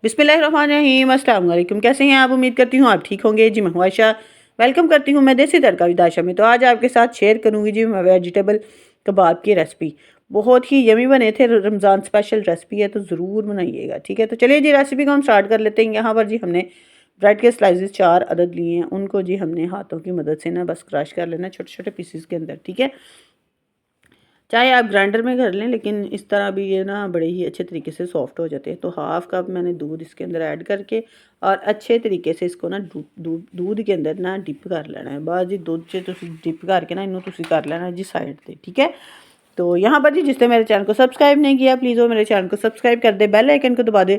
बिस्मिल्लाहिर्रहमानिर्रहीम, अस्सलाम वालेकुम। कैसे हैं आप? उम्मीद करती हूँ आप ठीक होंगे। जी मैं हूँ आयशा, वेलकम करती हूँ मैं देसी तड़का विद आयशा में। तो आज आपके साथ शेयर करूँगी जी मैं वेजिटेबल कबाब की रेसिपी। बहुत ही यमी बने थे, रमज़ान स्पेशल रेसिपी है तो ज़रूर बनाइएगा, ठीक है। तो चलिए जी रेसिपी को हम स्टार्ट कर लेते हैं। यहाँ पर जी हमने ब्रेड के स्लाइसेस 4 अदद लिए हैं, उनको जी हमने हाथों की मदद से ना बस क्रश कर लेना छोटे छोटे पीसेस के अंदर, ठीक है। चाहे आप ग्राइंडर में कर लें, लेकिन इस तरह भी ये ना बड़े ही अच्छे तरीके से सॉफ्ट हो जाते हैं। तो हाफ़ कप मैंने दूध इसके अंदर ऐड करके और अच्छे तरीके से इसको ना दूध के अंदर ना डिप कर लेना है। बस जी दूध से डिप करके ना इन्हों कर लेना है जी साइड से, ठीक है। तो यहाँ पर जी जिसने मेरे चैनल को सब्सक्राइब नहीं किया प्लीज़ वो मेरे चैनल को सब्सक्राइब कर दे, बेल आइकन को दबा दे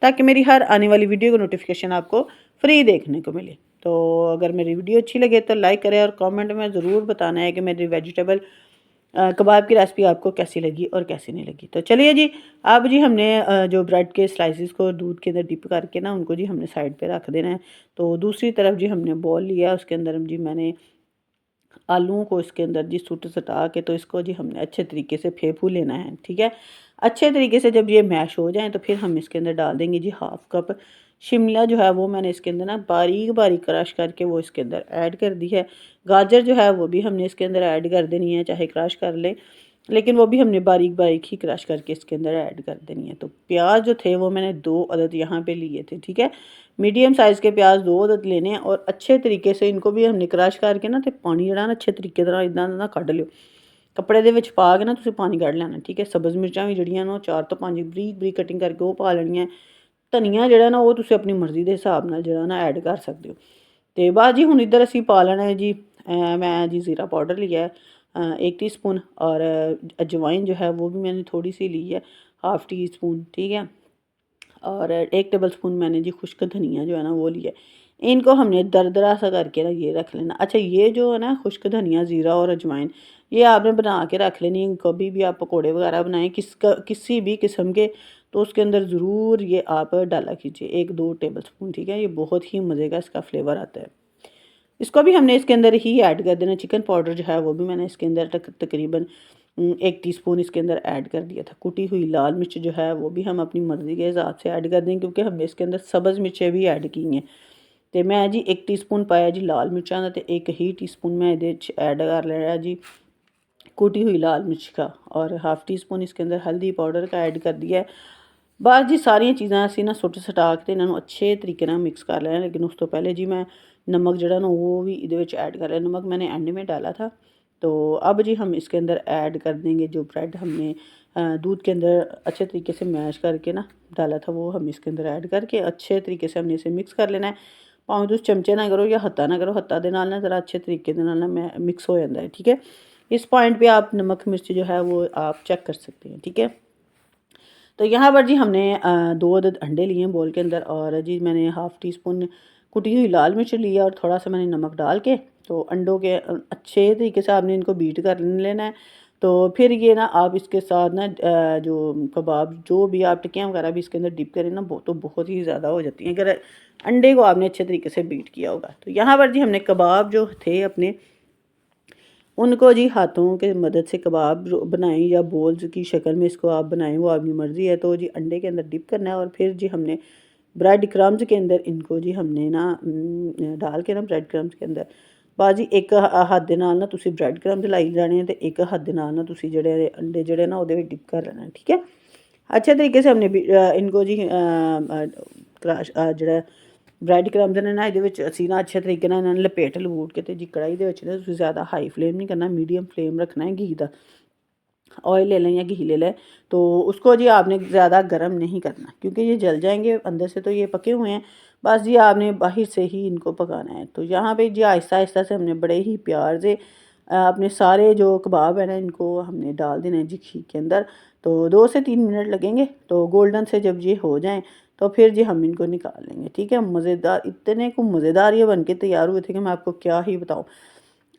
ताकि मेरी हर आने वाली वीडियो का नोटिफिकेशन आपको फ्री देखने को मिले। तो अगर मेरी वीडियो अच्छी लगे तो लाइक करें और कमेंट में ज़रूर बताना है कि मेरी वेजिटेबल कबाब की रेसिपी आपको कैसी लगी और कैसी नहीं लगी। तो चलिए जी अब जी हमने जो ब्रेड के स्लाइसेस को दूध के अंदर डिप करके ना उनको जी हमने साइड पे रख देना है। तो दूसरी तरफ जी हमने बॉल लिया, उसके अंदर जी मैंने आलूओं को इसके अंदर जी सटा के तो इसको जी हमने अच्छे तरीके से फेंपू लेना है, ठीक है। अच्छे तरीके से जब ये मैश हो जाए तो फिर हम इसके अंदर डाल देंगे जी हाफ़ कप शिमला जो है वो मैंने इसके अंदर ना बारीक बारीक क्रश करके वो इसके अंदर ऐड कर दी है। गाजर जो है वो भी हमने इसके अंदर ऐड कर देनी है, चाहे क्रश कर लें, लेकिन वो भी हमने बारीक बारीक ही क्रश करके इसके अंदर ऐड कर देनी है। तो प्याज जो थे वो मैंने 2 अदद यहाँ पे लिए थे, ठीक है। मीडियम साइज़ के प्याज 2 अदद लेने हैं और अच्छे तरीके से इनको भी हमने क्रश करके ना ते पानी ਜਿਹੜਾ ਨਾ अच्छे तरीके ਨਾਲ ਇਦਾਂ ਨਾ ਕੱਢ ਲਿਓ। ਕੱਪੜੇ ਦੇ ਵਿੱਚ ਪਾ ਕੇ ਨਾ ਤੁਸੀਂ ਪਾਣੀ ਕੱਢ ਲੈਣਾ, ਠੀਕ ਹੈ। ਸਬਜ਼ ਮਿਰਚਾਂ ਵੀ ਜਿਹੜੀਆਂ ਨੇ 4 ਤੋਂ 5 ਬਰੀਕ ਬਰੀਕ ਕਟਿੰਗ ਕਰਕੇ ਉਹ ਪਾ ਲੈਣੀਆਂ। ਧਨੀਆ ਜਿਹੜਾ ਨਾ ਉਹ ਤੁਸੀਂ ਆਪਣੀ ਮਰਜ਼ੀ ਦੇ ਹਿਸਾਬ ਨਾਲ ਜਿਹੜਾ ਨਾ ਐਡ ਕਰ ਸਕਦੇ ਹੋ। ਤੇ ਬਾਅਦ ਜੀ ਹੁਣ ਇੱਧਰ ਅਸੀਂ ਪਾ ਲੈਣਾ ਹੈ ਜੀ मैं जी ज़ीरा पाउडर लिया है 1 टीस्पून और अजवाइन जो है वो भी मैंने थोड़ी सी ली है, हाफ़ टी स्पून, ठीक है। और 1 टेबल स्पून मैंने जी खुश्क धनिया जो है ना वो लिया है। इनको हमने दरदरा सा करके ना ये रख लेना। अच्छा ये जो है ना खुश्क धनिया, ज़ीरा और अजवाइन ये आपने बना के रख लेनी। कभी भी आप पकोड़े वगैरह बनाएं किसी भी किस्म के तो उसके अंदर ज़रूर ये आप डाला कीजिए 1-2 टेबल स्पून, ठीक है। ये बहुत ही मज़े का इसका फ्लेवर आता है। इसको भी हमने इसके अंदर ही ऐड कर देना। चिकन पाउडर जो है वो भी मैंने इसके अंदर तकरीबन 1 टीस्पून इसके अंदर ऐड कर दिया था। कुटी हुई लाल मिर्च जो है वो भी हम अपनी मर्ज़ी के हिसाब से ऐड कर देंगे क्योंकि हमने इसके अंदर सब्ज़ मिर्चें भी ऐड की हैं। तो मैं जी 1 टीस्पून पाया जी लाल मिर्चा का, तो 1 ही टीस्पून मैं ये ऐड कर लिया जी कुटी हुई लाल मिर्च का, और हाफ़ टी स्पून इसके अंदर हल्दी पाउडर का ऐड कर दिया है। बस जी सारिया चीज़ां असीं ना सुट सटा के इन्हों अच्छे तरीके नाल मिक्स कर लेना। लेकिन उस तो पहले जी मैं नमक जड़ा ना वो भी इहदे विच ऐड कर लिया। नमक मैंने एंड में डाला था। तो अब जी हम इसके अंदर ऐड कर देंगे जो ब्रेड हमने दूध के अंदर अच्छे तरीके से मैश करके ना डाला था, वो हम इसके अंदर ऐड करके अच्छे तरीके से हमने इसे मिक्स कर लेना है। भावें तुसीं चमचे नाल करो या हत्था नाल करो, हत्था दे नाल ना ज़रा अच्छे तरीके दे नाल ना मिक्स हो जाता है, ठीक है। इस पॉइंट पे आप नमक मिर्च जो है वो आप चेक कर सकते हैं, ठीक है। तो यहाँ पर जी हमने 2 अदद अंडे लिए हैं बोल के अंदर, और जी मैंने हाफ़ टी स्पून कुटी हुई लाल मिर्च लिया और थोड़ा सा मैंने नमक डाल के तो अंडों के अच्छे तरीके से आपने इनको बीट कर लेना है। तो फिर ये ना आप इसके साथ ना जो कबाब जो भी आप टिक्कियाँ वगैरह भी इसके अंदर डिप करें ना तो बहुत ही ज़्यादा हो जाती हैं अगर अंडे को आपने अच्छे तरीके से बीट किया होगा। तो यहाँ पर जी हमने कबाब जो थे अपने उनको जी हाथों के मदद से कबाब बनाएं या बोल्स की शक्ल में इसको आप बनाएं, वो आपकी मर्ज़ी है। तो जी अंडे के अंदर डिप करना है और फिर जी हमने ब्रेड क्रम्स के अंदर इनको जी हमने ना डाल के ना ब्रेड क्रम्स के अंदर बाजी एक हत्थ दे नाल ना तुसी ब्रेड क्रम्स लाई जाने ते एक हत्थ दे नाल ना तुसी जेह्ड़े अंडे जेह्ड़े ना ओहदे विच डिप कर लेना, ठीक है। अच्छे तरीके से हमने इनको जी जेह्ड़ा ब्रेड क्रम्स ने ना इहदे विच असीं ना अच्छे तरीके नाल इन्हां नूं लपेट लपूट के ते जी कढ़ाई दे विच ना तुसीं ज़्यादा हाई फ्लेम नहीं करना, मीडियम फ्लेम रखना है घी दा। ऑयल ले लें या घी ले लें, तो उसको जी आपने ज़्यादा गर्म नहीं करना क्योंकि ये जल जाएंगे अंदर से, तो ये पके हुए हैं। बस जी आपने बाहर से ही इनको पकाना है। तो यहाँ पे जी आहिस्ता आहिस्ता से हमने बड़े ही प्यार से अपने सारे जो कबाब है ना इनको हमने डाल देना है जी घी के अंदर। तो 2 से 3 मिनट लगेंगे। तो गोल्डन से जब ये हो जाएं तो फिर जी हम इनको निकाल लेंगे, ठीक है। मज़ेदार इतने को मज़ेदार ये बन के तैयार हुए थे कि मैं आपको क्या ही बताऊँ।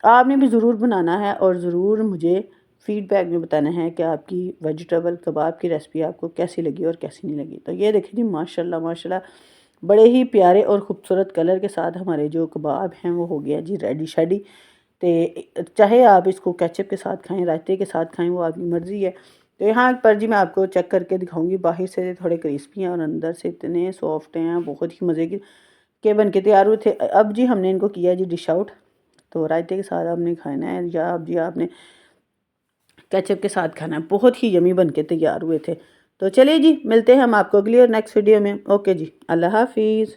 आपने भी ज़रूर बनाना है और ज़रूर मुझे फ़ीडबैक में बताना है कि आपकी वेजिटेबल कबाब की रेसिपी आपको कैसी लगी और कैसी नहीं लगी। तो ये देखिए जी माशाल्लाह माशाल्लाह बड़े ही प्यारे और ख़ूबसूरत कलर के साथ हमारे जो कबाब हैं वो हो गया जी रेडी शेडी। तो चाहे आप इसको केचप के साथ खाएं, रायते के साथ खाएं, वो आपकी मर्ज़ी है। तो यहाँ पर जी मैं आपको चेक करके दिखाऊंगी। बाहर से थोड़े क्रिस्पी हैं और अंदर से इतने सॉफ्ट हैं, बहुत ही मज़े के बन के तैयार हुए थे। अब जी हमने इनको किया जी डिश आउट। तो रायते के साथ आपने खाना है या अब जी आपने केचप के साथ खाना है। बहुत ही यमी बन के तैयार हुए थे। तो चलिए जी, मिलते हैं हम आपको अगली और नेक्स्ट वीडियो में। ओके जी, अल्लाह हाफिज़।